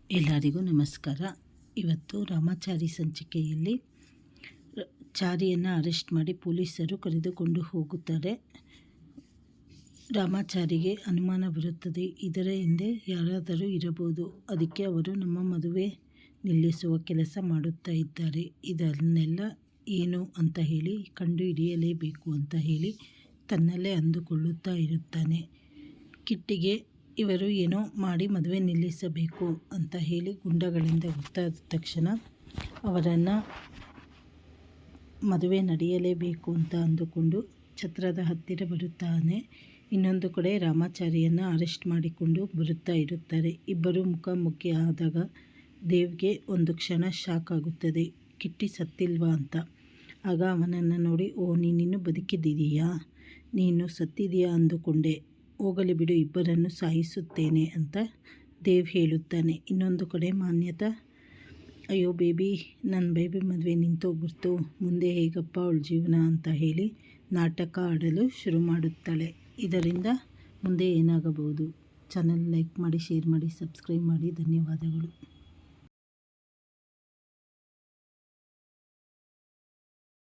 ಎಲ್ಲರಿಗೂ ನಮಸ್ಕಾರ. ಇವತ್ತು ರಾಮಾಚಾರಿ ಸಂಚಿಕೆಯಲ್ಲಿ ಚಾರಿಯನ್ನು ಅರೆಸ್ಟ್ ಮಾಡಿ ಪೊಲೀಸರು ಕರೆದುಕೊಂಡು ಹೋಗುತ್ತಾರೆ. ರಾಮಾಚಾರಿಗೆ ಅನುಮಾನ ಬರುತ್ತದೆ, ಇದರ ಹಿಂದೆ ಯಾರಾದರೂ ಇರಬಹುದು, ಅದಕ್ಕೆ ಅವರು ನಮ್ಮ ಮದುವೆ ನಿಲ್ಲಿಸುವ ಕೆಲಸ ಮಾಡುತ್ತಾ ಇದ್ದಾರೆ, ಇದನ್ನೆಲ್ಲ ಏನು ಅಂತ ಹೇಳಿ ಕಂಡು ಹಿಡಿಯಲೇಬೇಕು ಅಂತ ಹೇಳಿ ತನ್ನಲ್ಲೇ ಅಂದುಕೊಳ್ಳುತ್ತಾ ಇರುತ್ತಾನೆ. ಕಿಟ್ಟಿಗೆ ಇವರು ಏನೋ ಮಾಡಿ ಮದುವೆ ನಿಲ್ಲಿಸಬೇಕು ಅಂತ ಹೇಳಿ ಗುಂಡಗಳಿಂದ ಗೊತ್ತಾದ ತಕ್ಷಣ ಅವರನ್ನು ಮದುವೆ ನಡೆಯಲೇಬೇಕು ಅಂತ ಅಂದುಕೊಂಡು ಛತ್ರದ ಹತ್ತಿರ ಬರುತ್ತಾನೆ. ಇನ್ನೊಂದು ಕಡೆ ರಾಮಾಚಾರಿಯನ್ನು ಅರೆಸ್ಟ್ ಮಾಡಿಕೊಂಡು ಬರುತ್ತಾ ಇರುತ್ತಾರೆ. ಇಬ್ಬರು ಮುಖಾಮುಖಿ ಆದಾಗ ದೇವ್ಗೆ ಒಂದು ಕ್ಷಣ ಶಾಕ್ ಆಗುತ್ತದೆ, ಕಿಟ್ಟಿ ಸತ್ತಿಲ್ವಾ ಅಂತ. ಆಗ ಅವನನ್ನು ನೋಡಿ, ಓ ನೀನಿನ್ನೂ ಬದುಕಿದ್ದೀಯಾ, ನೀನು ಸತ್ತಿದೆಯಾ ಅಂದುಕೊಂಡೆ, ಹೋಗಲಿ ಬಿಡು, ಇಬ್ಬರನ್ನು ಸಾಯಿಸುತ್ತೇನೆ ಅಂತ ದೇವ್ ಹೇಳುತ್ತಾನೆ. ಇನ್ನೊಂದು ಕಡೆ ಮಾನ್ಯತಾ, ಅಯ್ಯೋ ಬೇಬಿ, ನನ್ನ ಬೇಬಿ ಮದುವೆ ನಿಂತೋಗ್ಬಿಡ್ತು, ಮುಂದೆ ಹೇಗಪ್ಪ ಅವಳ ಜೀವನ ಅಂತ ಹೇಳಿ ನಾಟಕ ಆಡಲು ಶುರು ಮಾಡುತ್ತಾಳೆ. ಇದರಿಂದ ಮುಂದೆ ಏನಾಗಬಹುದು? ಚಾನಲ್ ಲೈಕ್ ಮಾಡಿ, ಶೇರ್ ಮಾಡಿ, ಸಬ್ಸ್ಕ್ರೈಬ್ ಮಾಡಿ. ಧನ್ಯವಾದಗಳು.